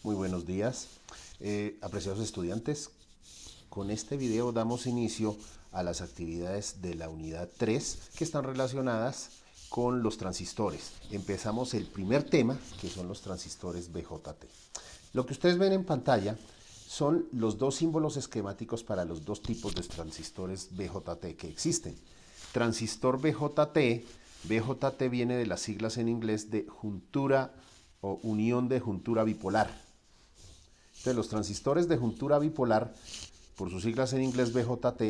Muy buenos días, apreciados estudiantes. Con este video damos inicio a las actividades de la unidad 3 que están relacionadas con los transistores. Empezamos el primer tema, que son los transistores BJT. Lo que ustedes ven en pantalla son los dos símbolos esquemáticos para los dos tipos de transistores BJT que existen. Transistor BJT, BJT viene de las siglas en inglés de juntura o unión de juntura bipolar. Entonces, los transistores de juntura bipolar, por sus siglas en inglés BJT,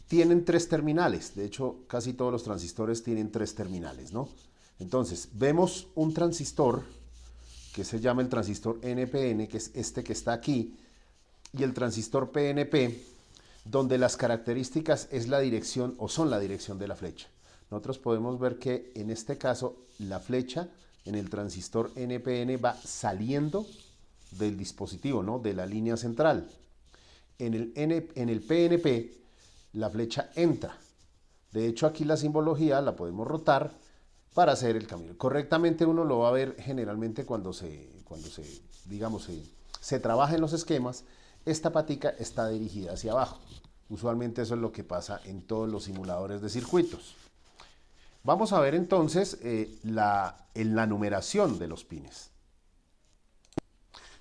tienen tres terminales. De hecho, casi todos los transistores tienen tres terminales, ¿no? Entonces, vemos un transistor que se llama el transistor NPN, que es este que está aquí, y el transistor PNP, donde las características es la dirección o son la dirección de la flecha. Nosotros podemos ver que en este caso la flecha en el transistor NPN va saliendo del dispositivo, ¿no? De la línea central. En el PNP la flecha entra. De hecho, aquí la simbología la podemos rotar para hacer el camino. Correctamente uno lo va a ver generalmente cuando se trabaja en los esquemas. Esta patica está dirigida hacia abajo. Usualmente eso es lo que pasa en todos los simuladores de circuitos. Vamos a ver entonces la numeración de los pines.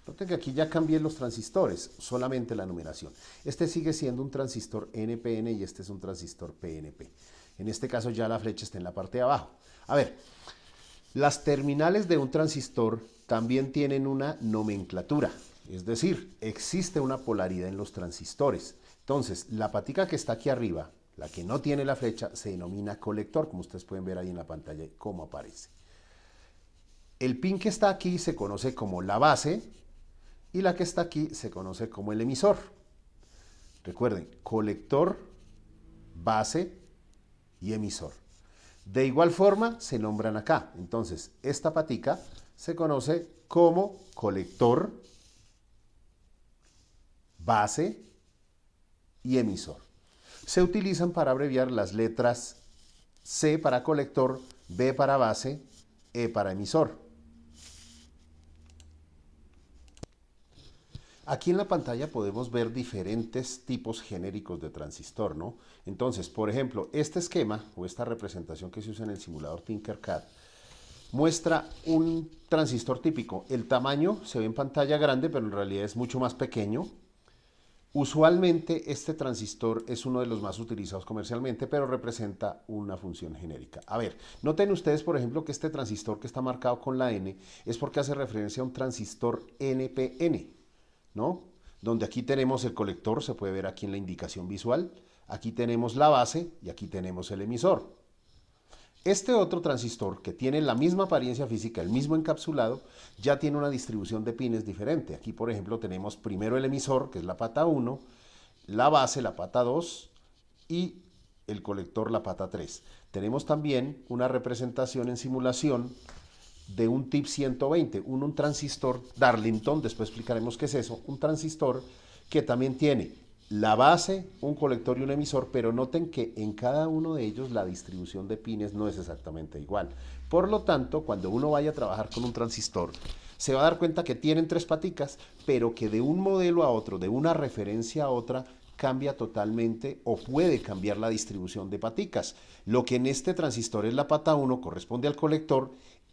Noten que aquí ya cambié los transistores, solamente la numeración. Este sigue siendo un transistor NPN y este es un transistor PNP. En este caso ya la flecha está en la parte de abajo. A ver, las terminales de un transistor también tienen una nomenclatura, es decir, existe una polaridad en los transistores. Entonces, la patica que está aquí arriba, la que no tiene la flecha, se denomina colector, como ustedes pueden ver ahí en la pantalla cómo aparece. El pin que está aquí se conoce como la base y la que está aquí se conoce como el emisor. Recuerden, colector, base y emisor. De igual forma se nombran acá. Entonces, esta patica se conoce como colector, base y emisor. Se utilizan para abreviar las letras C para colector, B para base, E para emisor. Aquí en la pantalla podemos ver diferentes tipos genéricos de transistor, ¿no? Entonces, por ejemplo, este esquema o esta representación que se usa en el simulador Tinkercad muestra un transistor típico. El tamaño se ve en pantalla grande, pero en realidad es mucho más pequeño. Usualmente este transistor es uno de los más utilizados comercialmente, pero representa una función genérica. A ver, noten ustedes, por ejemplo, que este transistor que está marcado con la N es porque hace referencia a un transistor NPN, ¿no? Donde aquí tenemos el colector, se puede ver aquí en la indicación visual, aquí tenemos la base y aquí tenemos el emisor. Este otro transistor, que tiene la misma apariencia física, el mismo encapsulado, ya tiene una distribución de pines diferente. Aquí, por ejemplo, tenemos primero el emisor, que es la pata 1, la base, la pata 2, y el colector, la pata 3. Tenemos también una representación en simulación de un TIP 120, un transistor Darlington, después explicaremos qué es eso, un transistor que también tiene la base, un colector y un emisor, pero noten que en cada uno de ellos la distribución de pines no es exactamente igual. Por lo tanto, cuando uno vaya a trabajar con un transistor, se va a dar cuenta que tienen tres paticas, pero que de un modelo a otro, de una referencia a otra, cambia totalmente o puede cambiar la distribución de paticas. Lo que en este transistor es la pata 1 corresponde al colector.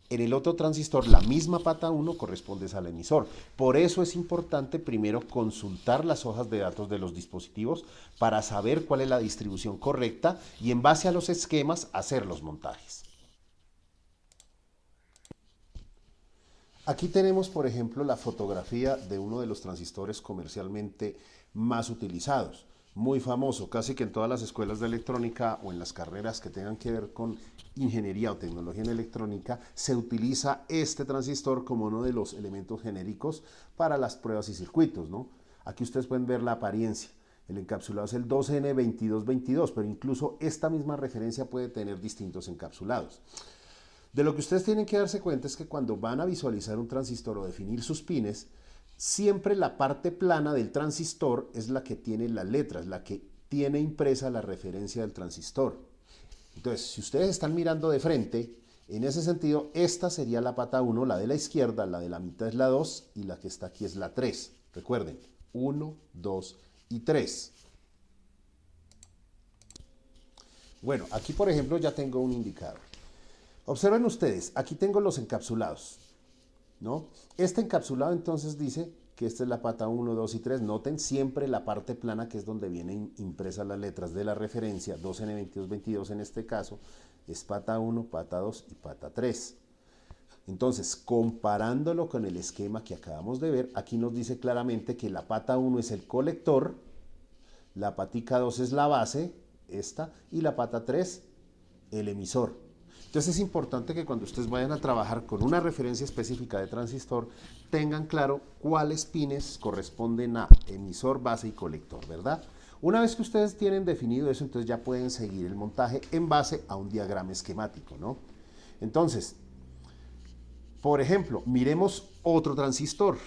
En el otro transistor, la misma pata 1 corresponde al emisor. Por eso es importante primero consultar las hojas de datos de los dispositivos para saber cuál es la distribución correcta y en base a los esquemas hacer los montajes. Aquí tenemos, por ejemplo, la fotografía de uno de los transistores comercialmente más utilizados. Muy famoso, casi que en todas las escuelas de electrónica o en las carreras que tengan que ver con ingeniería o tecnología en electrónica, se utiliza este transistor como uno de los elementos genéricos para las pruebas y circuitos, ¿no? Aquí ustedes pueden ver la apariencia. El encapsulado es el 2N2222, pero incluso esta misma referencia puede tener distintos encapsulados. De lo que ustedes tienen que darse cuenta es que cuando van a visualizar un transistor o definir sus pines, siempre la parte plana del transistor es la que tiene las letras, la que tiene impresa la referencia del transistor. Entonces, si ustedes están mirando de frente, En ese sentido, esta sería la pata 1, la de la izquierda, la de la mitad es la 2 y la que está aquí es la 3. Recuerden, 1, 2 y 3. Bueno, aquí por ejemplo ya tengo un indicador. Observen ustedes, aquí tengo los encapsulados, ¿no? Este encapsulado entonces dice que esta es la pata 1, 2 y 3. Noten siempre la parte plana que es donde vienen impresas las letras de la referencia, 2N2222 en este caso, es pata 1, pata 2 y pata 3. Entonces, comparándolo con el esquema que acabamos de ver, aquí nos dice claramente que la pata 1 es el colector, la patica 2 es la base, esta, y la pata 3, el emisor. Entonces es importante que cuando ustedes vayan a trabajar con una referencia específica de transistor, tengan claro cuáles pines corresponden a emisor, base y colector, ¿verdad? Una vez que ustedes tienen definido eso, entonces ya pueden seguir el montaje en base a un diagrama esquemático, ¿no? Entonces, por ejemplo, miremos otro transistor.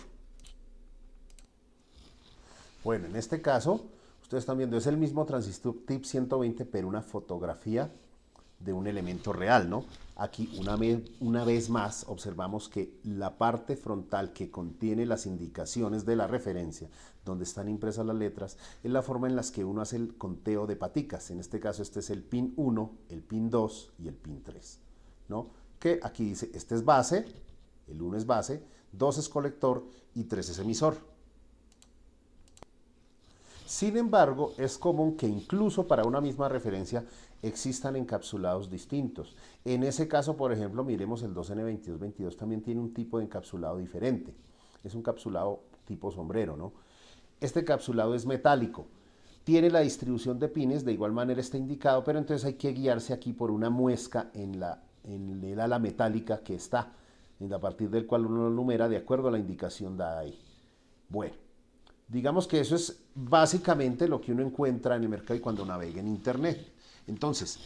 Bueno, en este caso, ustedes están viendo, es el mismo transistor TIP 120, pero una fotografía de un elemento real, ¿no? Aquí una vez más observamos que la parte frontal que contiene las indicaciones de la referencia, donde están impresas las letras, es la forma en la que uno hace el conteo de paticas. En este caso este es el pin 1, el pin 2 y el pin 3, ¿no? Que aquí dice, este es base, el 1 es base, 2 es colector y 3 es emisor. Sin embargo, es común que incluso para una misma referencia existan encapsulados distintos. En ese caso, por ejemplo, miremos el 2N2222, también tiene un tipo de encapsulado diferente. Es un encapsulado tipo sombrero, ¿no? Este encapsulado es metálico. Tiene la distribución de pines, de igual manera está indicado, pero entonces hay que guiarse aquí por una muesca en el ala metálica que está, a partir del cual uno lo numera de acuerdo a la indicación dada ahí. Bueno. Digamos que eso es básicamente lo que uno encuentra en el mercado y cuando navega en internet. Entonces,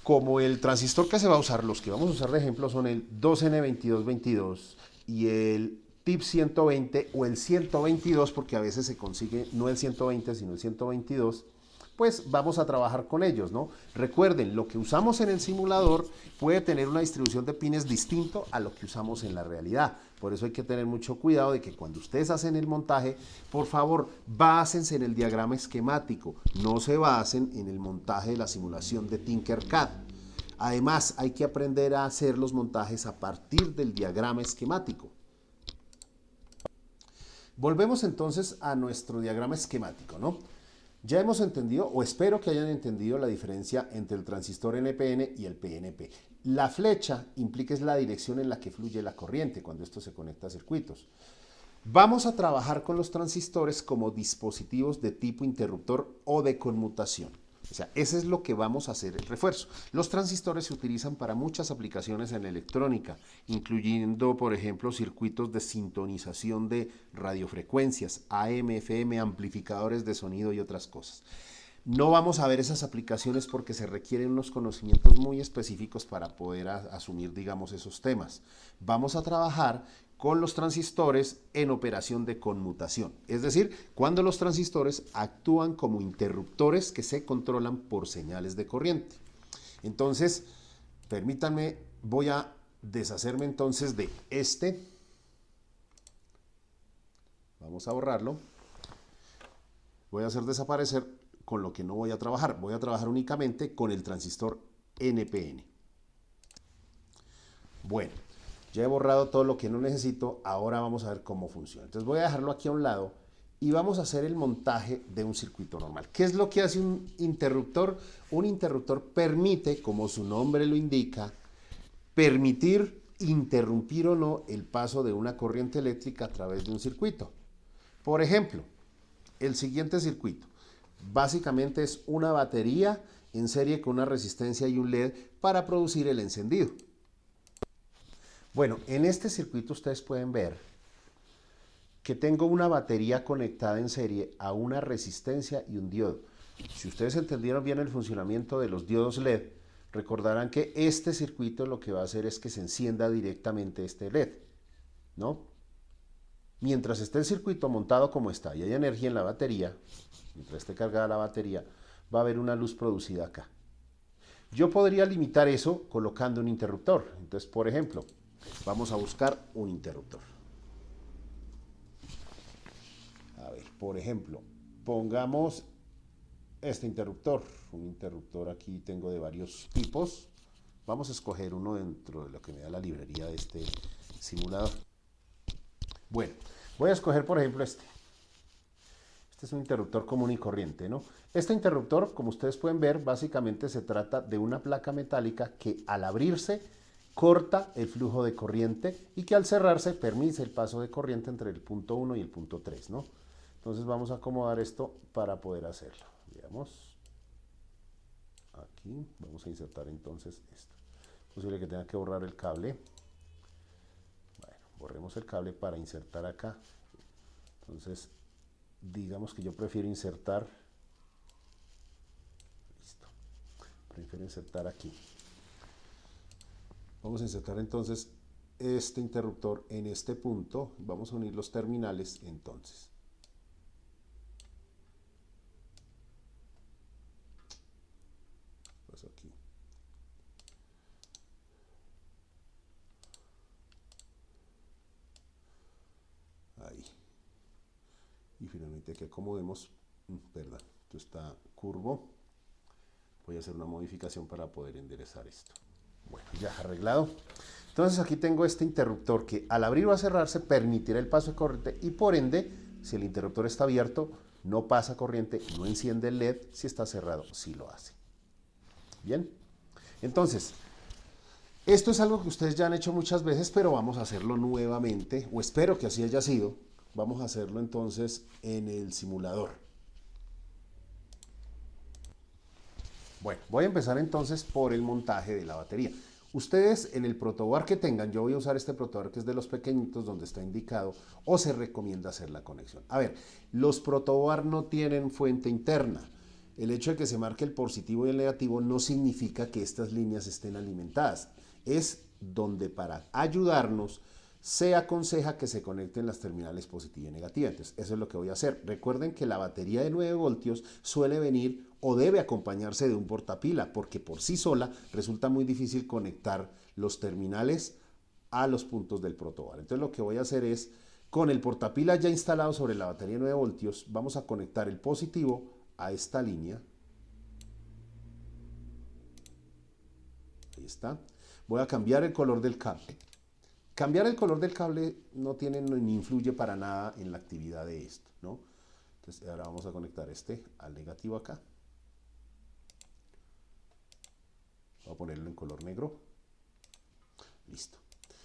como el transistor que se va a usar, los que vamos a usar de ejemplo son el 2N2222 y el TIP 120 o el 122, porque a veces se consigue no el 120 sino el 122, pues vamos a trabajar con ellos, ¿no? Recuerden, lo que usamos en el simulador puede tener una distribución de pines distinto a lo que usamos en la realidad. Por eso hay que tener mucho cuidado de que cuando ustedes hacen el montaje, por favor, básense en el diagrama esquemático, no se basen en el montaje de la simulación de Tinkercad. Además, hay que aprender a hacer los montajes a partir del diagrama esquemático. Volvemos entonces a nuestro diagrama esquemático, ¿no? Ya hemos entendido, o espero que hayan entendido, la diferencia entre el transistor NPN y el PNP. La flecha implica es la dirección en la que fluye la corriente cuando esto se conecta a circuitos. Vamos a trabajar con los transistores como dispositivos de tipo interruptor o de conmutación. O sea, ese es lo que vamos a hacer el refuerzo. Los transistores se utilizan para muchas aplicaciones en electrónica, incluyendo, por ejemplo, circuitos de sintonización de radiofrecuencias, AM, FM, amplificadores de sonido y otras cosas. No vamos a ver esas aplicaciones porque se requieren unos conocimientos muy específicos para poder asumir, digamos, esos temas. Vamos a trabajar con los transistores en operación de conmutación, es decir, cuando los transistores actúan como interruptores que se controlan por señales de corriente. Entonces, permítanme, voy a deshacerme entonces de este. Vamos a borrarlo. Voy a hacer desaparecer con lo que no voy a trabajar. Voy a trabajar únicamente con el transistor NPN. Bueno. Ya he borrado todo lo que no necesito, ahora vamos a ver cómo funciona. Entonces voy a dejarlo aquí a un lado y vamos a hacer el montaje de un circuito normal. ¿Qué es lo que hace un interruptor? Un interruptor permite, como su nombre lo indica, permitir interrumpir o no el paso de una corriente eléctrica a través de un circuito. Por ejemplo, el siguiente circuito. Básicamente es una batería en serie con una resistencia y un LED para producir el encendido. Bueno, en este circuito ustedes pueden ver que tengo una batería conectada en serie a una resistencia y un diodo. Si ustedes entendieron bien el funcionamiento de los diodos LED, recordarán que este circuito lo que va a hacer es que se encienda directamente este LED, ¿no? Mientras esté el circuito montado como está y haya energía en la batería, mientras esté cargada la batería, va a haber una luz producida acá. Yo podría limitar eso colocando un interruptor. Entonces, por ejemplo, vamos a buscar un interruptor. A ver, por ejemplo, pongamos este interruptor. Un interruptor aquí tengo de varios tipos. Vamos a escoger uno dentro de lo que me da la librería de este simulador. Bueno, voy a escoger por ejemplo este. Este es un interruptor común y corriente, ¿no? Este interruptor, como ustedes pueden ver, básicamente se trata de una placa metálica que al abrirse corta el flujo de corriente y que al cerrarse permite el paso de corriente entre el punto 1 y el punto 3, ¿no? Entonces vamos a acomodar esto para poder hacerlo. Veamos. Aquí vamos a insertar entonces esto. Es posible que tenga que borrar el cable. Bueno, borremos el cable para insertar acá. Entonces, digamos que yo prefiero insertar. Listo. Prefiero insertar aquí. Vamos a insertar entonces este interruptor en este punto. Vamos a unir los terminales entonces. Pues aquí. Ahí. Y finalmente aquí acomodemos, perdón, esto está curvo. Voy a hacer una modificación para poder enderezar esto. Bueno, ya arreglado. Entonces aquí tengo este interruptor que al abrir o a cerrarse permitirá el paso de corriente y por ende, si el interruptor está abierto, no pasa corriente, no enciende el LED. Si está cerrado, sí lo hace. Bien, entonces, esto es algo que ustedes ya han hecho muchas veces, pero vamos a hacerlo nuevamente, o espero que así haya sido. Vamos a hacerlo entonces en el simulador. Bueno, voy a empezar entonces por el montaje de la batería. Ustedes en el protoboard que tengan, yo voy a usar este protoboard que es de los pequeñitos donde está indicado o se recomienda hacer la conexión. A ver, los protoboard no tienen fuente interna. El hecho de que se marque el positivo y el negativo no significa que estas líneas estén alimentadas. Es donde para ayudarnos se aconseja que se conecten las terminales positiva y negativa. Entonces, eso es lo que voy a hacer. Recuerden que la batería de 9 voltios suele venir o debe acompañarse de un portapila, porque por sí sola resulta muy difícil conectar los terminales a los puntos del protoboard. Entonces, lo que voy a hacer es, con el portapila ya instalado sobre la batería de 9 voltios, vamos a conectar el positivo a esta línea. Ahí está. Voy a cambiar el color del cable. Cambiar el color del cable no tiene ni influye para nada en la actividad de esto, ¿no? Entonces ahora vamos a conectar este al negativo acá. Voy a ponerlo en color negro. Listo.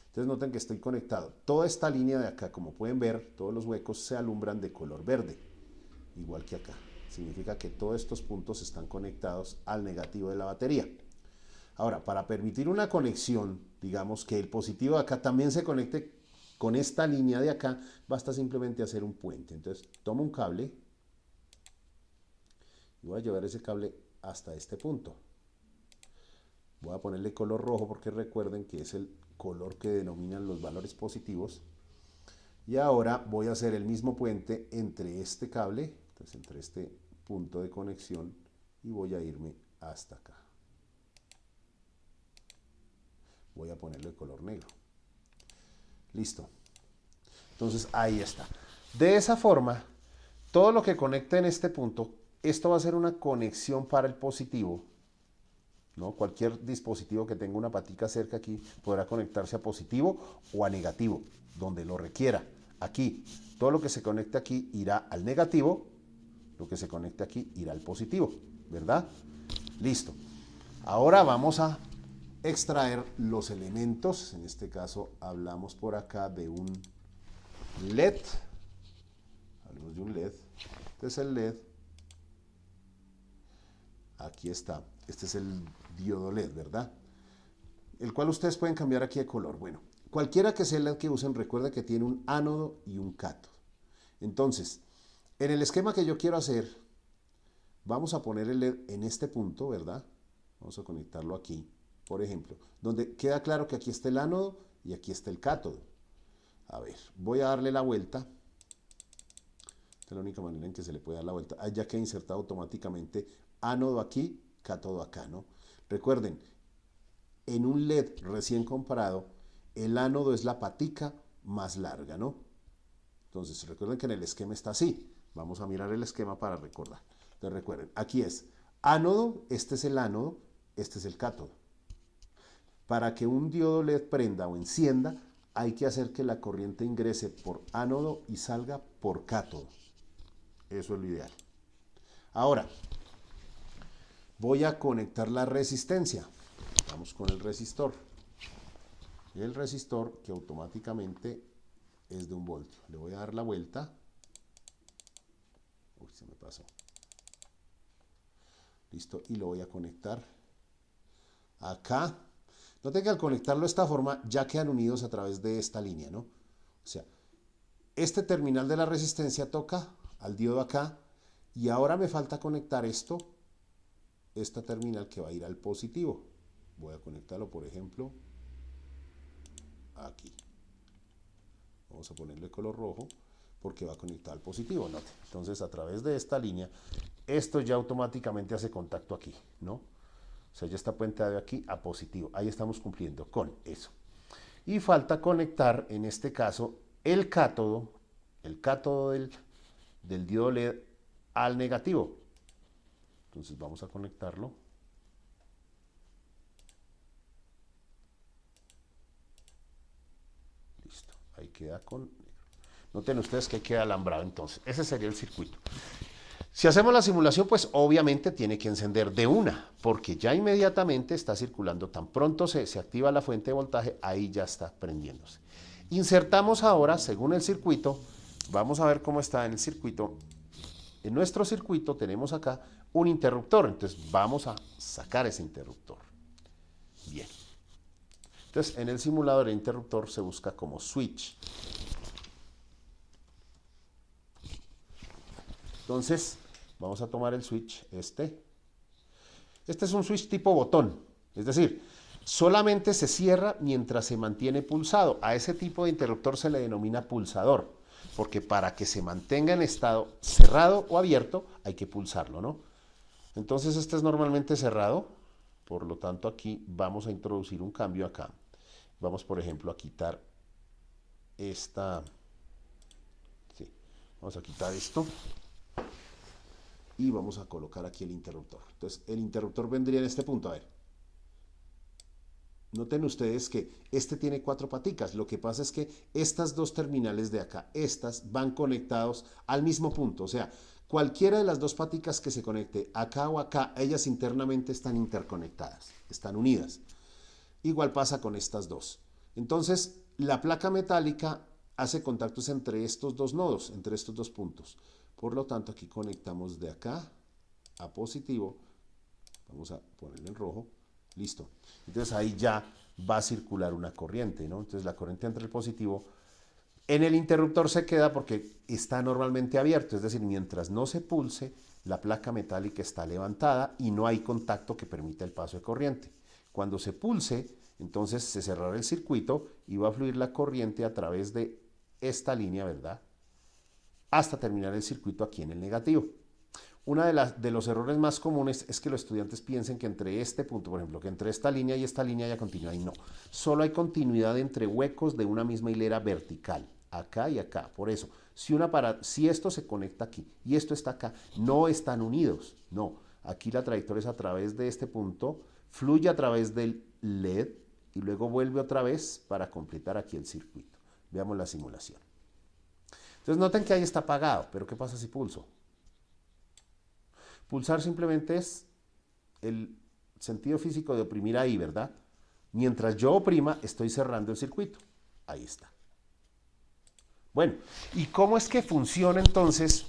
Entonces noten que estoy conectado. Toda esta línea de acá, como pueden ver, todos los huecos se alumbran de color verde, igual que acá. Significa que todos estos puntos están conectados al negativo de la batería. Ahora, para permitir una conexión, digamos que el positivo de acá también se conecte con esta línea de acá, basta simplemente hacer un puente. Entonces, tomo un cable y voy a llevar ese cable hasta este punto. Voy a ponerle color rojo porque recuerden que es el color que denominan los valores positivos. Y ahora voy a hacer el mismo puente entre este cable, entonces entre este punto de conexión, y voy a irme hasta acá. Voy a ponerle el color negro. Listo. Entonces ahí está. De esa forma, todo lo que conecte en este punto, esto va a ser una conexión para el positivo, ¿no? Cualquier dispositivo que tenga una patica cerca aquí podrá conectarse a positivo o a negativo, donde lo requiera. Aquí, todo lo que se conecte aquí irá al negativo, lo que se conecte aquí irá al positivo, ¿verdad? Listo. Ahora vamos a extraer los elementos. En este caso hablamos por acá de un LED. Hablamos de un LED. Este es el LED. Aquí está. Este es el diodo LED, ¿verdad? El cual ustedes pueden cambiar aquí de color. Bueno, cualquiera que sea el LED que usen, recuerda que tiene un ánodo y un cátodo. Entonces, en el esquema que yo quiero hacer, vamos a poner el LED en este punto, ¿verdad? Vamos a conectarlo aquí, por ejemplo, donde queda claro que aquí está el ánodo y aquí está el cátodo. A ver, voy a darle la vuelta. Esta es la única manera en que se le puede dar la vuelta. Ya que he insertado automáticamente ánodo aquí, cátodo acá, ¿no? Recuerden, en un LED recién comprado, el ánodo es la patica más larga, ¿no? Entonces, recuerden que en el esquema está así. Vamos a mirar el esquema para recordar. Entonces, recuerden, aquí es ánodo, este es el ánodo, este es el cátodo. Para que un diodo LED prenda o encienda, hay que hacer que la corriente ingrese por ánodo y salga por cátodo. Eso es lo ideal. Ahora, voy a conectar la resistencia. Vamos con el resistor. El resistor que automáticamente es de 1 voltio. Le voy a dar la vuelta. Uy, se me pasó. Listo, y lo voy a conectar acá. Noten que al conectarlo de esta forma ya quedan unidos a través de esta línea, ¿no? O sea, este terminal de la resistencia toca al diodo acá y ahora me falta conectar esta terminal que va a ir al positivo. Voy a conectarlo, por ejemplo, aquí. Vamos a ponerle color rojo porque va a conectar al positivo, ¿no? Entonces, a través de esta línea, esto ya automáticamente hace contacto aquí, ¿no? O sea, ya está puenteado de aquí a positivo. Ahí estamos cumpliendo con eso. Y falta conectar, en este caso, el cátodo del diodo LED al negativo. Entonces, vamos a conectarlo. Listo. Ahí queda con negro. Noten ustedes que queda alambrado entonces. Ese sería el circuito. Si hacemos la simulación, pues obviamente tiene que encender de una, porque ya inmediatamente está circulando. Tan pronto se activa la fuente de voltaje, ahí ya está prendiéndose. Insertamos ahora, según el circuito, vamos a ver cómo está en el circuito. En nuestro circuito tenemos acá un interruptor, entonces vamos a sacar ese interruptor. Bien. Entonces, en el simulador el interruptor se busca como switch. Entonces, vamos a tomar el switch este. Este es un switch tipo botón, es decir, solamente se cierra mientras se mantiene pulsado. A ese tipo de interruptor se le denomina pulsador, porque para que se mantenga en estado cerrado o abierto hay que pulsarlo, ¿no? Entonces este es normalmente cerrado, por lo tanto aquí vamos a introducir un cambio acá. Vamos, por ejemplo, a quitar esta... Sí, vamos a quitar esto. Y vamos a colocar aquí el interruptor. Entonces, el interruptor vendría en este punto. A ver. Noten ustedes que este tiene 4 paticas. Lo que pasa es que estas dos terminales de acá, estas van conectados al mismo punto. O sea, cualquiera de las dos paticas que se conecte acá o acá, ellas internamente están interconectadas, están unidas. Igual pasa con estas dos. Entonces, la placa metálica hace contactos entre estos dos nodos, entre estos dos puntos. Por lo tanto, aquí conectamos de acá a positivo. Vamos a ponerlo en rojo. Listo. Entonces ahí ya va a circular una corriente, ¿no? Entonces la corriente entre el positivo. En el interruptor se queda porque está normalmente abierto. Es decir, mientras no se pulse, la placa metálica está levantada y no hay contacto que permita el paso de corriente. Cuando se pulse, entonces se cerrará el circuito y va a fluir la corriente a través de esta línea, ¿verdad?, hasta terminar el circuito aquí en el negativo. Uno de los errores más comunes es que los estudiantes piensen que entre este punto, por ejemplo, que entre esta línea y esta línea haya continuidad, y no. Solo hay continuidad entre huecos de una misma hilera vertical, acá y acá. Por eso, si esto se conecta aquí y esto está acá, no están unidos, no. Aquí la trayectoria es a través de este punto, fluye a través del LED y luego vuelve otra vez para completar aquí el circuito. Veamos la simulación. Entonces noten que ahí está apagado, pero ¿qué pasa si pulso? Pulsar simplemente es el sentido físico de oprimir ahí, ¿verdad? Mientras yo oprima, estoy cerrando el circuito. Ahí está. Bueno, ¿y cómo es que funciona entonces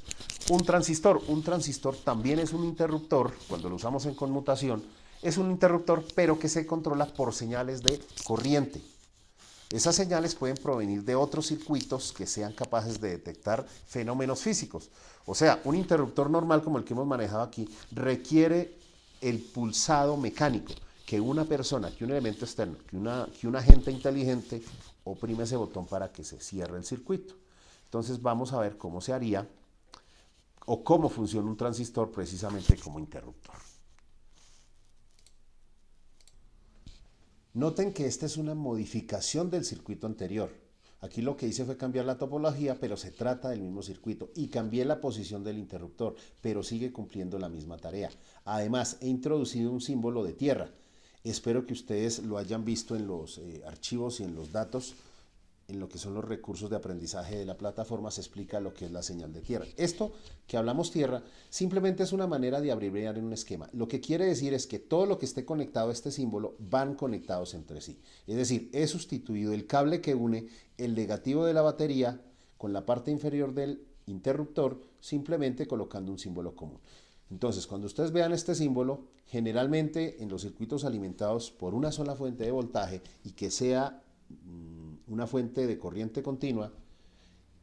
un transistor? Un transistor también es un interruptor, cuando lo usamos en conmutación, es un interruptor, pero que se controla por señales de corriente. Esas señales pueden provenir de otros circuitos que sean capaces de detectar fenómenos físicos. O sea, un interruptor normal como el que hemos manejado aquí requiere el pulsado mecánico, que una persona, que un elemento externo, que un agente inteligente oprime ese botón para que se cierre el circuito. Entonces vamos a ver cómo se haría o cómo funciona un transistor precisamente como interruptor. Noten que esta es una modificación del circuito anterior. Aquí lo que hice fue cambiar la topología, pero se trata del mismo circuito. Y cambié la posición del interruptor, pero sigue cumpliendo la misma tarea. Además, he introducido un símbolo de tierra. Espero que ustedes lo hayan visto en los archivos y en los datos. En lo que son los recursos de aprendizaje de la plataforma se explica lo que es la señal de tierra. Esto que hablamos tierra simplemente es una manera de abreviar en un esquema. Lo que quiere decir es que todo lo que esté conectado a este símbolo van conectados entre sí. Es decir, he sustituido el cable que une el negativo de la batería con la parte inferior del interruptor simplemente colocando un símbolo común. Entonces, cuando ustedes vean este símbolo, generalmente en los circuitos alimentados por una sola fuente de voltaje y que sea una fuente de corriente continua,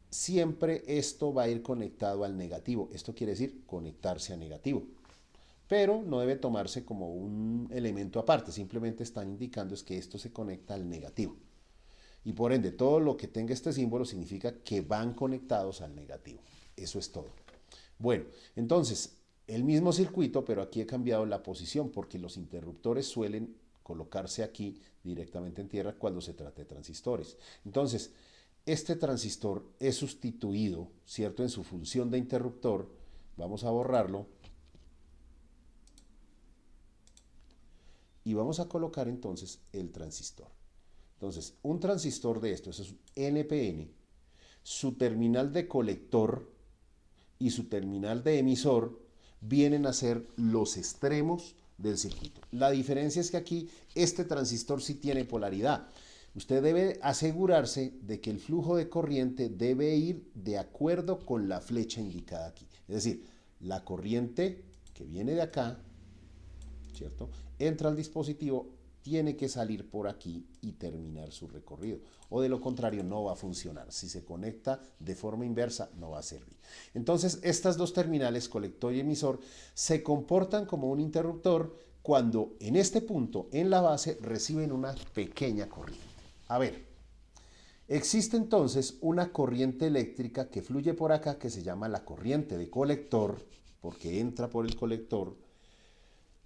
siempre esto va a ir conectado al negativo. Esto quiere decir conectarse a negativo. Pero no debe tomarse como un elemento aparte, simplemente están indicando es que esto se conecta al negativo. Y por ende, todo lo que tenga este símbolo significa que van conectados al negativo. Eso es todo. Bueno, entonces, el mismo circuito, pero aquí he cambiado la posición porque los interruptores suelen colocarse aquí directamente en tierra cuando se trata de transistores. Entonces, este transistor es sustituido, ¿cierto? En su función de interruptor. Vamos a borrarlo. Y vamos a colocar entonces el transistor. Entonces, un transistor de estos es un NPN. Su terminal de colector y su terminal de emisor vienen a ser los extremos del circuito. La diferencia es que aquí este transistor sí tiene polaridad. Usted debe asegurarse de que el flujo de corriente debe ir de acuerdo con la flecha indicada aquí. Es decir, la corriente que viene de acá, ¿cierto? Entra al dispositivo, tiene que salir por aquí y terminar su recorrido. O de lo contrario no va a funcionar. Si se conecta de forma inversa no va a servir. Entonces estas dos terminales, colector y emisor, se comportan como un interruptor cuando en este punto, en la base, reciben una pequeña corriente. A ver, existe entonces una corriente eléctrica que fluye por acá que se llama la corriente de colector, porque entra por el colector.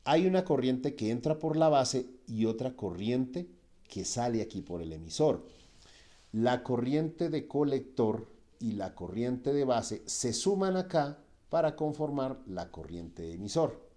Hay una corriente que entra por la base y otra corriente que sale aquí por el emisor. La corriente de colector y la corriente de base se suman acá para conformar la corriente de emisor.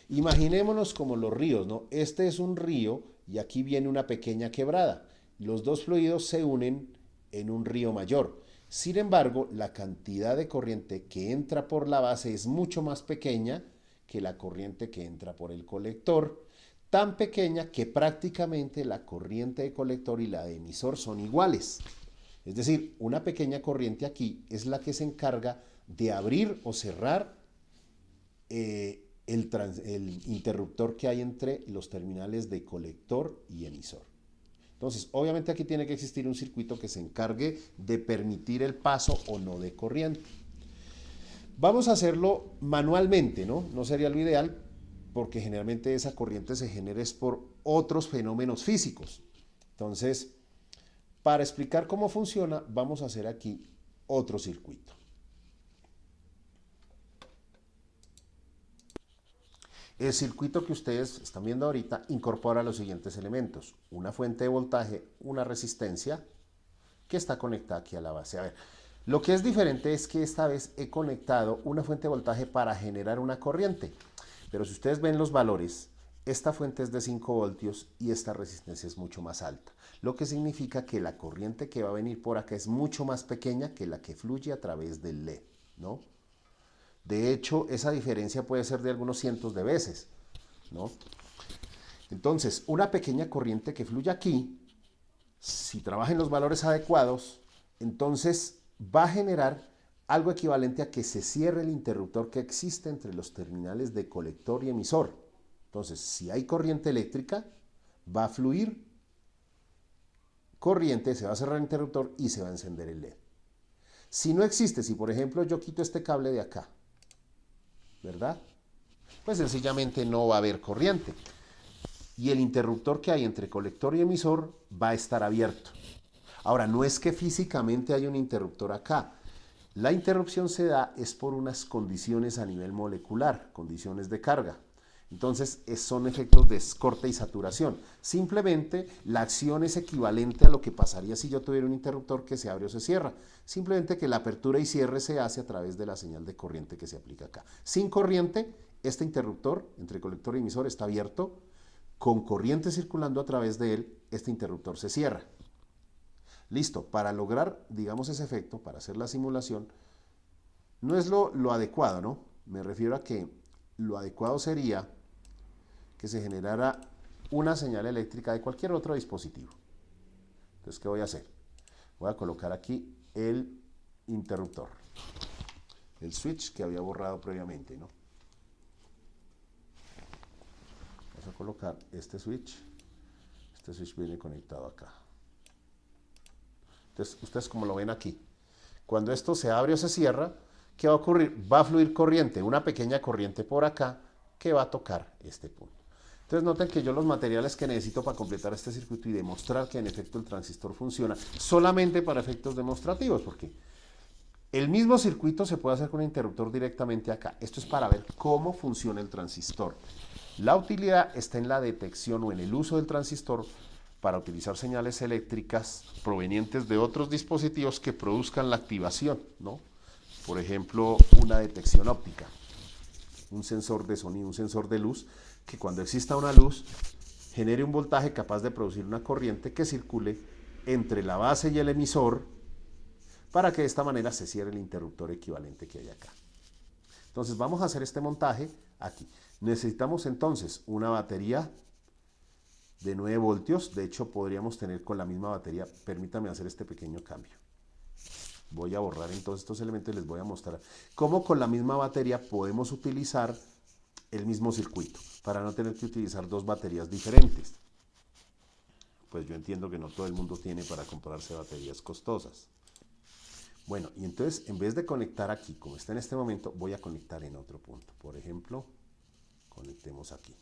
Imaginémonos como los ríos, ¿no? Este es un río y aquí viene una pequeña quebrada. Los dos fluidos se unen en un río mayor. Sin embargo, la cantidad de corriente que entra por la base es mucho más pequeña que la corriente que entra por el colector, tan pequeña que prácticamente la corriente de colector y la de emisor son iguales. Es decir, una pequeña corriente aquí es la que se encarga de abrir o cerrar el interruptor que hay entre los terminales de colector y emisor. Entonces, obviamente aquí tiene que existir un circuito que se encargue de permitir el paso o no de corriente. Vamos a hacerlo manualmente, ¿no? No sería lo ideal porque generalmente esa corriente se genera por otros fenómenos físicos. Entonces, para explicar cómo funciona, vamos a hacer aquí otro circuito. El circuito que ustedes están viendo ahorita incorpora los siguientes elementos. Una fuente de voltaje, una resistencia que está conectada aquí a la base. A ver, lo que es diferente es que esta vez he conectado una fuente de voltaje para generar una corriente. Pero si ustedes ven los valores, esta fuente es de 5 voltios y esta resistencia es mucho más alta. Lo que significa que la corriente que va a venir por acá es mucho más pequeña que la que fluye a través del LED, ¿no? De hecho, esa diferencia puede ser de algunos cientos de veces, ¿no? Entonces, una pequeña corriente que fluye aquí, si trabaja en los valores adecuados, entonces va a generar algo equivalente a que se cierre el interruptor que existe entre los terminales de colector y emisor. Entonces, si hay corriente eléctrica, va a fluir corriente, se va a cerrar el interruptor y se va a encender el LED. Si no existe, si por ejemplo yo quito este cable de acá, ¿verdad? Pues sencillamente no va a haber corriente. Y el interruptor que hay entre colector y emisor va a estar abierto. Ahora, no es que físicamente haya un interruptor acá. La interrupción se da es por unas condiciones a nivel molecular, condiciones de carga. Entonces son efectos de corte y saturación. Simplemente la acción es equivalente a lo que pasaría si yo tuviera un interruptor que se abre o se cierra. Simplemente que la apertura y cierre se hace a través de la señal de corriente que se aplica acá. Sin corriente, este interruptor entre colector y emisor está abierto. Con corriente circulando a través de él, este interruptor se cierra. Listo, para lograr, digamos, ese efecto, para hacer la simulación, no es lo adecuado, ¿no? Me refiero a que lo adecuado sería que se generara una señal eléctrica de cualquier otro dispositivo. Entonces, ¿qué voy a hacer? Voy a colocar aquí el interruptor, el switch que había borrado previamente, ¿no? Vamos a colocar este switch viene conectado acá. Entonces, ustedes como lo ven aquí, cuando esto se abre o se cierra, ¿qué va a ocurrir? Va a fluir corriente, una pequeña corriente por acá que va a tocar este punto. Entonces noten que yo los materiales que necesito para completar este circuito y demostrar que en efecto el transistor funciona, solamente para efectos demostrativos, porque el mismo circuito se puede hacer con un interruptor directamente acá. Esto es para ver cómo funciona el transistor. La utilidad está en la detección o en el uso del transistor para utilizar señales eléctricas provenientes de otros dispositivos que produzcan la activación, ¿no? Por ejemplo, una detección óptica, un sensor de sonido, un sensor de luz, que cuando exista una luz genere un voltaje capaz de producir una corriente que circule entre la base y el emisor para que de esta manera se cierre el interruptor equivalente que hay acá. Entonces vamos a hacer este montaje aquí. Necesitamos entonces una batería de 9 voltios, de hecho podríamos tener con la misma batería, permítame hacer este pequeño cambio. Voy a borrar entonces estos elementos y les voy a mostrar cómo con la misma batería podemos utilizar el mismo circuito para no tener que utilizar dos baterías diferentes. Pues yo entiendo que no todo el mundo tiene para comprarse baterías costosas. Bueno, y entonces en vez de conectar aquí, como está en este momento, voy a conectar en otro punto. Por ejemplo, conectemos aquí.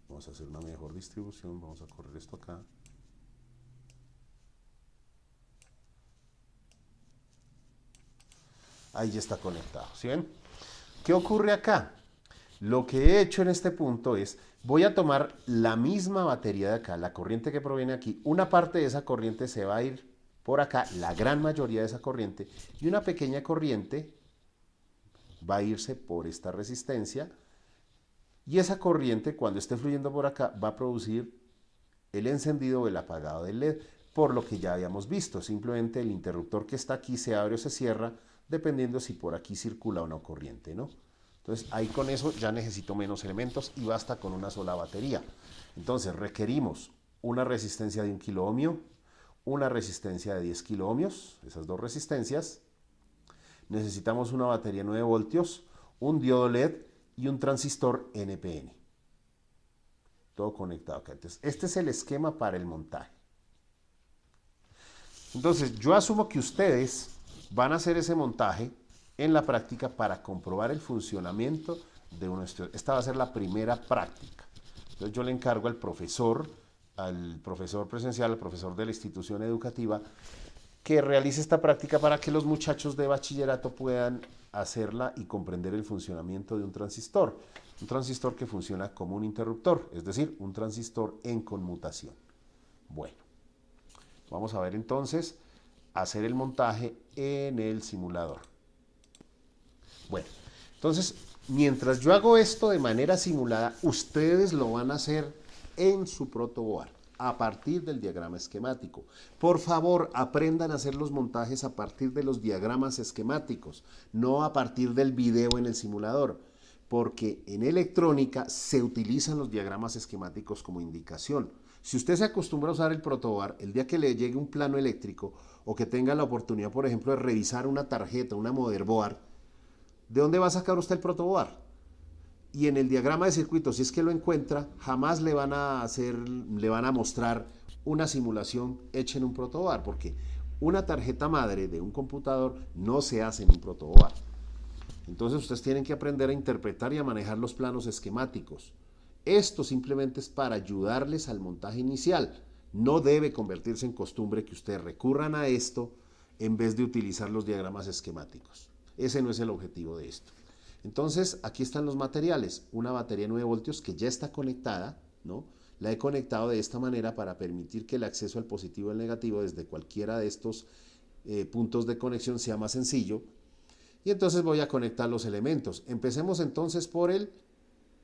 Vamos a hacer una mejor distribución, vamos a correr esto acá. Ahí ya está conectado, ¿sí ven? ¿Qué ocurre acá? Lo que he hecho en este punto es, voy a tomar la misma batería de acá, la corriente que proviene aquí, una parte de esa corriente se va a ir por acá, la gran mayoría de esa corriente, y una pequeña corriente va a irse por esta resistencia, y esa corriente cuando esté fluyendo por acá va a producir el encendido o el apagado del LED, por lo que ya habíamos visto, simplemente el interruptor que está aquí se abre o se cierra, dependiendo si por aquí circula o no corriente, ¿no? Entonces ahí con eso ya necesito menos elementos y basta con una sola batería. Entonces requerimos una resistencia de 1 kiloohmio, una resistencia de 10 kiloohmios, esas dos resistencias. Necesitamos una batería de 9 voltios, un diodo LED y un transistor NPN. Todo conectado acá. Entonces este es el esquema para el montaje. Entonces yo asumo que ustedes van a hacer ese montaje en la práctica para comprobar el funcionamiento de uno de estos. Esta va a ser la primera práctica. Entonces yo le encargo al profesor presencial, al profesor de la institución educativa, que realice esta práctica para que los muchachos de bachillerato puedan hacerla y comprender el funcionamiento de un transistor. Un transistor que funciona como un interruptor, es decir, un transistor en conmutación. Bueno, vamos a ver entonces hacer el montaje en el simulador. Bueno, entonces, mientras yo hago esto de manera simulada, ustedes lo van a hacer en su protoboard, a partir del diagrama esquemático. Por favor, aprendan a hacer los montajes a partir de los diagramas esquemáticos, no a partir del video en el simulador, porque en electrónica se utilizan los diagramas esquemáticos como indicación. Si usted se acostumbra a usar el protoboard, el día que le llegue un plano eléctrico o que tenga la oportunidad, por ejemplo, de revisar una tarjeta, una motherboard, ¿de dónde va a sacar usted el protoboard? Y en el diagrama de circuito, si es que lo encuentra, jamás le van a mostrar una simulación hecha en un protoboard, porque una tarjeta madre de un computador no se hace en un protoboard. Entonces ustedes tienen que aprender a interpretar y a manejar los planos esquemáticos. Esto simplemente es para ayudarles al montaje inicial. No debe convertirse en costumbre que ustedes recurran a esto en vez de utilizar los diagramas esquemáticos. Ese no es el objetivo de esto. Entonces, aquí están los materiales. Una batería 9 voltios que ya está conectada, ¿no? La he conectado de esta manera para permitir que el acceso al positivo y al negativo desde cualquiera de estos puntos de conexión sea más sencillo. Y entonces voy a conectar los elementos. Empecemos entonces por el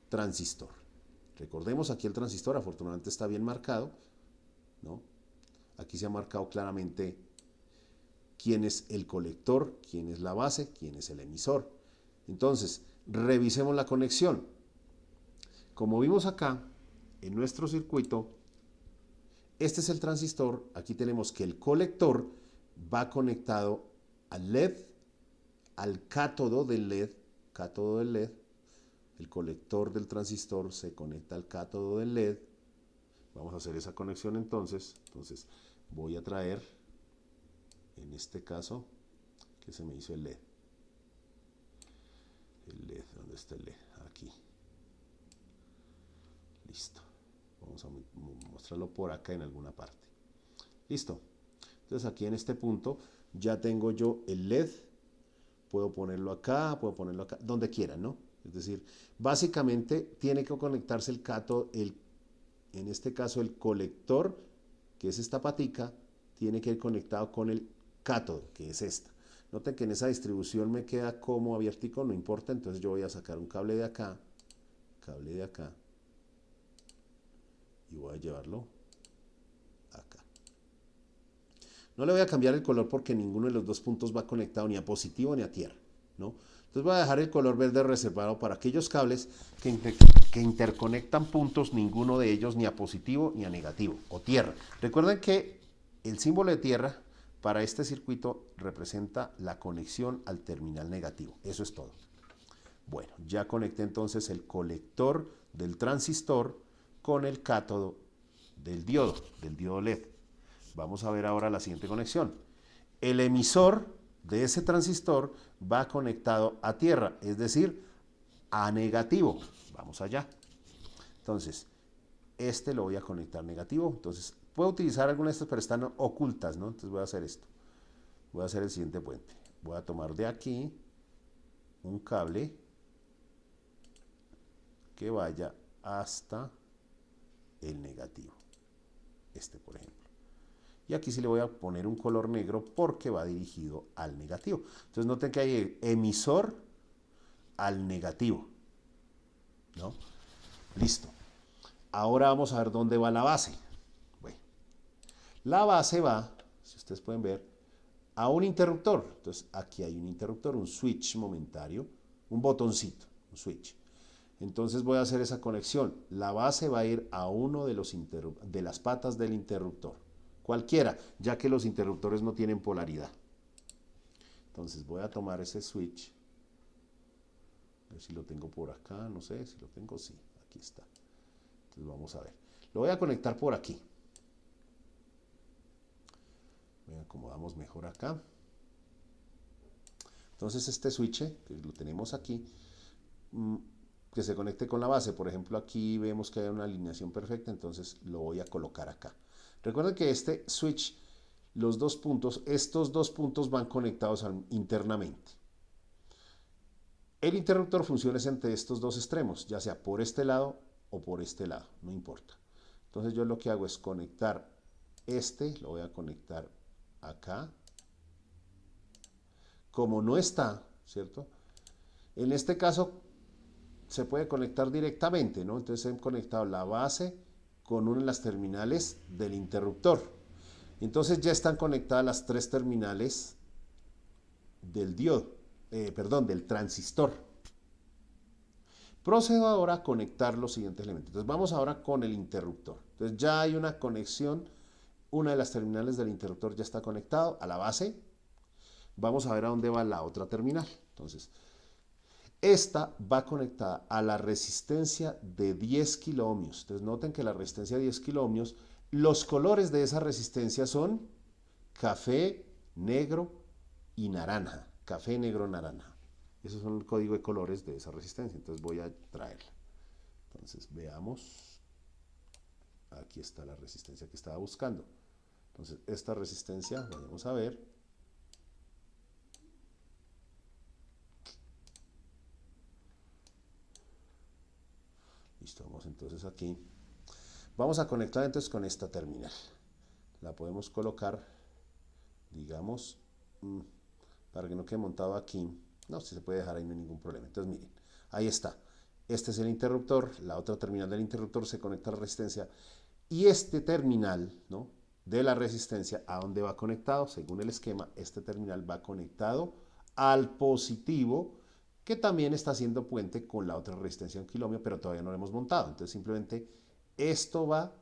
transistor. Recordemos, aquí el transistor afortunadamente está bien marcado, ¿no? Aquí se ha marcado claramente quién es el colector, quién es la base, quién es el emisor. Entonces, revisemos la conexión. Como vimos acá, en nuestro circuito, este es el transistor. Aquí tenemos que el colector va conectado al LED, al cátodo del LED. El colector del transistor se conecta al cátodo del LED. Vamos a hacer esa conexión entonces. Entonces voy a traer, en este caso, que se me hizo el LED. El LED, ¿dónde está el LED? Aquí. Listo. Vamos a mostrarlo por acá en alguna parte. Listo. Entonces aquí en este punto ya tengo yo el LED. Puedo ponerlo acá, donde quieran, ¿no? Es decir, básicamente tiene que conectarse el cátodo, en este caso el colector, que es esta patica, tiene que ir conectado con el cátodo, que es esta. Noten que en esa distribución me queda como abiertico, no importa, entonces yo voy a sacar un cable de acá, y voy a llevarlo acá. No le voy a cambiar el color porque ninguno de los dos puntos va conectado ni a positivo ni a tierra, ¿no? Entonces voy a dejar el color verde reservado para aquellos cables que interconectan puntos, ninguno de ellos ni a positivo ni a negativo o tierra. Recuerden que el símbolo de tierra para este circuito representa la conexión al terminal negativo. Eso es todo. Bueno, ya conecté entonces el colector del transistor con el cátodo del diodo LED. Vamos a ver ahora la siguiente conexión. El emisor de ese transistor va conectado a tierra, es decir, a negativo. Vamos allá. Entonces, este lo voy a conectar negativo. Entonces, puedo utilizar algunas de estas, pero están ocultas, ¿no? Entonces voy a hacer esto. Voy a hacer el siguiente puente. Voy a tomar de aquí un cable que vaya hasta el negativo. Este, por ejemplo. Y aquí sí le voy a poner un color negro porque va dirigido al negativo. Entonces noten que hay emisor al negativo, ¿no? Listo. Ahora vamos a ver dónde va la base. Bueno, la base va, si ustedes pueden ver, a un interruptor. Entonces aquí hay un interruptor, un switch momentario, un botoncito, un switch. Entonces voy a hacer esa conexión. La base va a ir a uno de las patas del interruptor. Cualquiera, ya que los interruptores no tienen polaridad. Entonces voy a tomar ese switch. A ver si lo tengo por acá, no sé si lo tengo, sí, aquí está. Entonces vamos a ver. Lo voy a conectar por aquí. Me acomodamos mejor acá. Entonces este switch, que lo tenemos aquí, que se conecte con la base. Por ejemplo, aquí vemos que hay una alineación perfecta, entonces lo voy a colocar acá. Recuerden que este switch, estos dos puntos van conectados internamente. El interruptor funciona entre estos dos extremos, ya sea por este lado o por este lado, no importa. Entonces yo lo que hago es conectar lo voy a conectar acá. Como no está, ¿cierto? En este caso se puede conectar directamente, ¿no? Entonces he conectado la base con una de las terminales del interruptor. Entonces ya están conectadas las tres terminales del diodo, del transistor. Procedo ahora a conectar los siguientes elementos. Entonces vamos ahora con el interruptor. Entonces ya hay una conexión, una de las terminales del interruptor ya está conectado a la base. Vamos a ver a dónde va la otra terminal. Entonces, esta va conectada a la resistencia de 10 kiloohmios. Entonces noten que la resistencia de 10 kiloohmios, los colores de esa resistencia son café, negro y naranja. Café, negro, naranja. Esos son el código de colores de esa resistencia. Entonces voy a traerla. Entonces veamos. Aquí está la resistencia que estaba buscando. Entonces esta resistencia, vamos a ver. Listo, vamos entonces aquí. Vamos a conectar entonces con esta terminal. La podemos colocar, digamos, para que no quede montado aquí. No, si se puede dejar ahí no hay ningún problema. Entonces miren, ahí está. Este es el interruptor, la otra terminal del interruptor se conecta a la resistencia y este terminal, ¿no?, de la resistencia, ¿a dónde va conectado? Según el esquema, este terminal va conectado al positivo, que también está haciendo puente con la otra resistencia de 1 kiloohmio, pero todavía no lo hemos montado. Entonces simplemente esto va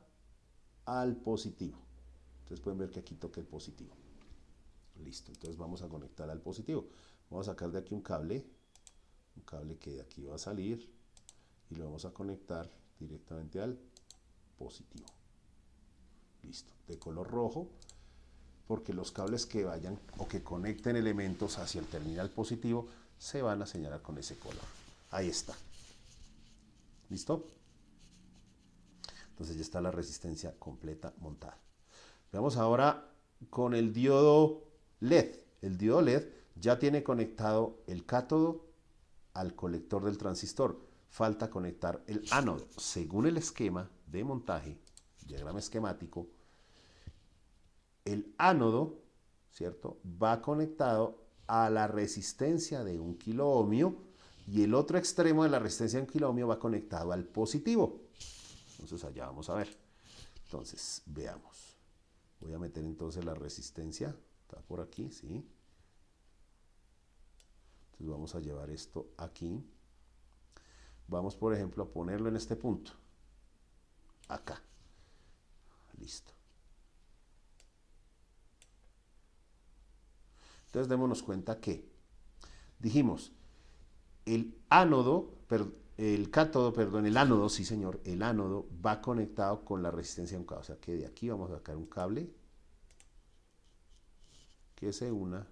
al positivo. Entonces pueden ver que aquí toca el positivo. Listo, entonces vamos a conectar al positivo. Vamos a sacar de aquí un cable que de aquí va a salir y lo vamos a conectar directamente al positivo. Listo, de color rojo, porque los cables que vayan o que conecten elementos hacia el terminal positivo se van a señalar con ese color. Ahí está. ¿Listo? Entonces ya está la resistencia completa montada. Veamos ahora con el diodo LED. El diodo LED ya tiene conectado el cátodo al colector del transistor. Falta conectar el ánodo. Según el esquema de montaje, diagrama esquemático, el ánodo, ¿cierto?, va conectado a la resistencia de 1 kiloohmio y el otro extremo de la resistencia de 1 kiloohmio va conectado al positivo. Entonces allá vamos a ver. Entonces, veamos. Voy a meter entonces la resistencia. Está por aquí, ¿sí? Entonces vamos a llevar esto aquí. Vamos, por ejemplo, a ponerlo en este punto. Acá. Listo. Entonces démonos cuenta que dijimos el ánodo, el ánodo, sí señor, el ánodo va conectado con la resistencia de un cable. O sea que de aquí vamos a sacar un cable que se una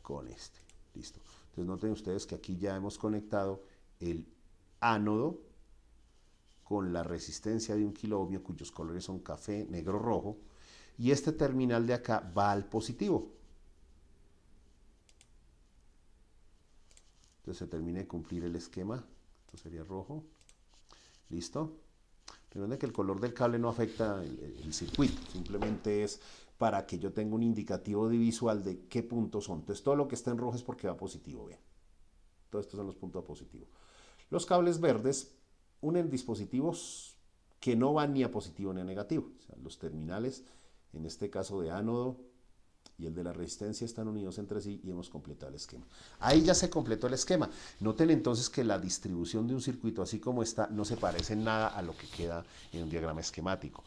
con este. Listo. Entonces noten ustedes que aquí ya hemos conectado el ánodo con la resistencia de 1 kiloohmio, cuyos colores son café, negro, rojo. Y este terminal de acá va al positivo. Entonces se termina de cumplir el esquema. Esto sería rojo. ¿Listo? Recuerden que el color del cable no afecta el circuito. Simplemente es para que yo tenga un indicativo visual de qué puntos son. Entonces todo lo que está en rojo es porque va positivo. Vean. Todos estos son los puntos a positivo. Los cables verdes unen dispositivos que no van ni a positivo ni a negativo. O sea, los terminales, en este caso de ánodo y el de la resistencia, están unidos entre sí y hemos completado el esquema. Ahí ya se completó el esquema. Noten entonces que la distribución de un circuito así como está no se parece en nada a lo que queda en un diagrama esquemático.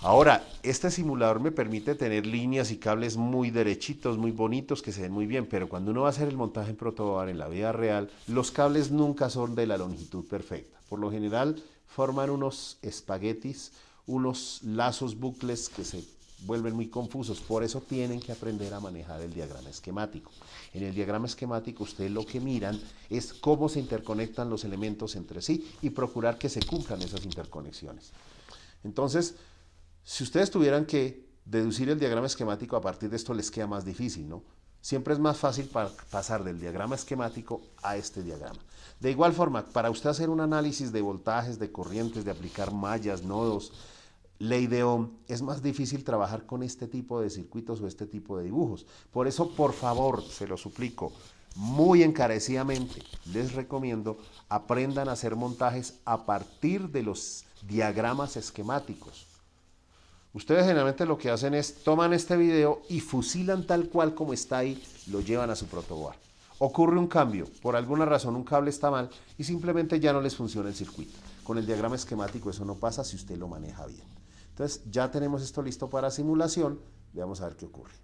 Ahora, este simulador me permite tener líneas y cables muy derechitos, muy bonitos, que se ven muy bien, pero cuando uno va a hacer el montaje en protobar en la vida real, los cables nunca son de la longitud perfecta. Por lo general forman unos espaguetis, unos lazos bucles que se vuelven muy confusos. Por eso tienen que aprender a manejar el diagrama esquemático. En el diagrama esquemático ustedes lo que miran es cómo se interconectan los elementos entre sí y procurar que se cumplan esas interconexiones. Entonces, si ustedes tuvieran que deducir el diagrama esquemático a partir de esto, les queda más difícil, ¿no? Siempre es más fácil pasar del diagrama esquemático a este diagrama. De igual forma, para usted hacer un análisis de voltajes, de corrientes, de aplicar mallas, nodos, ley de Ohm, es más difícil trabajar con este tipo de circuitos o este tipo de dibujos. Por eso, por favor, se lo suplico, muy encarecidamente, les recomiendo aprendan a hacer montajes a partir de los diagramas esquemáticos. Ustedes generalmente lo que hacen es toman este video y fusilan tal cual como está ahí, lo llevan a su protoboard. Ocurre un cambio, por alguna razón un cable está mal y simplemente ya no les funciona el circuito. Con el diagrama esquemático eso no pasa si usted lo maneja bien. Entonces ya tenemos esto listo para simulación, veamos a ver qué ocurre.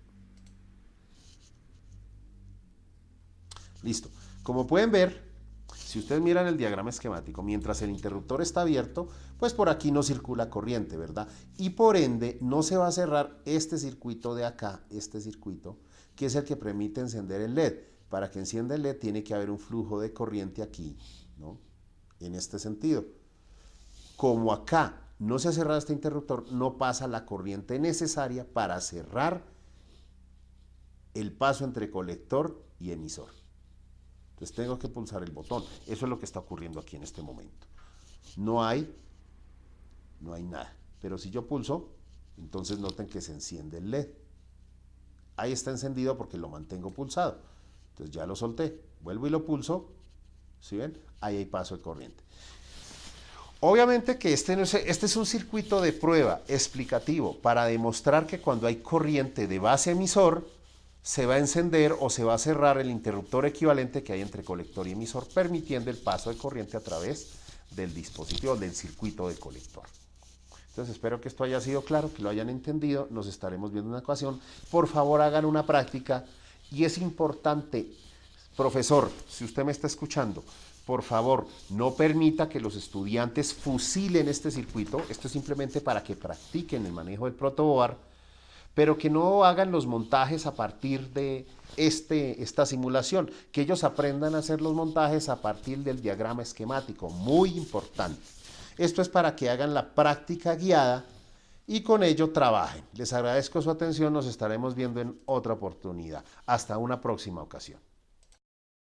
Listo. Como pueden ver, si ustedes miran el diagrama esquemático, mientras el interruptor está abierto, pues por aquí no circula corriente, ¿verdad? Y por ende no se va a cerrar este circuito de acá, este circuito, que es el que permite encender el LED. Para que encienda el LED tiene que haber un flujo de corriente aquí, ¿no? En este sentido. Como acá no se ha cerrado este interruptor, no pasa la corriente necesaria para cerrar el paso entre colector y emisor. Entonces tengo que pulsar el botón. Eso es lo que está ocurriendo aquí en este momento. No hay nada. Pero si yo pulso, entonces noten que se enciende el LED. Ahí está encendido porque lo mantengo pulsado. Entonces ya lo solté. Vuelvo y lo pulso. ¿Sí ven? Ahí hay paso de corriente. Obviamente que este es un circuito de prueba explicativo para demostrar que cuando hay corriente de base emisor, se va a encender o se va a cerrar el interruptor equivalente que hay entre colector y emisor, permitiendo el paso de corriente a través del dispositivo, del circuito de colector. Entonces espero que esto haya sido claro, que lo hayan entendido. Nos estaremos viendo en una ocasión. Por favor, hagan una práctica. Y es importante, profesor, si usted me está escuchando, por favor, no permita que los estudiantes fusilen este circuito. Esto es simplemente para que practiquen el manejo del protoboard, pero que no hagan los montajes a partir de esta simulación, que ellos aprendan a hacer los montajes a partir del diagrama esquemático, muy importante. Esto es para que hagan la práctica guiada y con ello trabajen. Les agradezco su atención, nos estaremos viendo en otra oportunidad. Hasta una próxima ocasión.